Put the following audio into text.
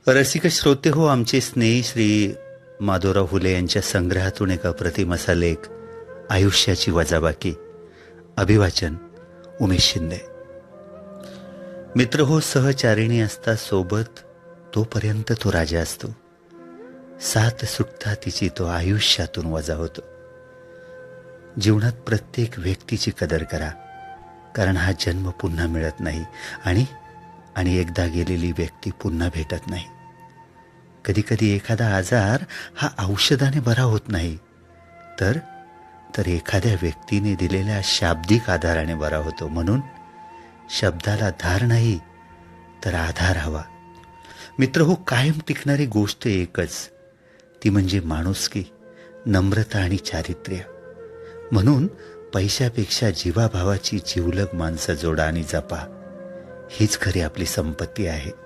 रसिक श्रोते हो, आमचे स्नेही श्री माधवराव फुले यांच्या संग्रहातून एक अप्रतिम असा लेख, आयुष्याची वजाबाकी. अभिवाचन उमेश शिंदे. मित्र हो, सहचारिणी असता सोबत तोपर्यंत तो राजा असतो. साथ सुटता तिची तो आयुष्यातून वजा होतो. जीवनात प्रत्येक व्यक्तीची कदर करा, कारण हा जन्म पुन्हा मिळत नाही आणि एकदा गेलेली व्यक्ती पुन्हा भेटत नाही. कधी कधी एखादा आजार हा औषधाने बरा होत नाही, तर एखाद्या व्यक्तीने दिलेल्या शाब्दिक आधाराने बरा होतो. म्हणून शब्दाला धार नाही तर आधार हवा. मित्र हो, कायम टिकणारी गोष्ट एकच, ती म्हणजे माणुसकी, नम्रता आणि चारित्र्य. म्हणून पैशापेक्षा जीवाभावाची जिवलग माणसं जोडा आणि जपा. हीच खरी आपली संपत्ती आहे.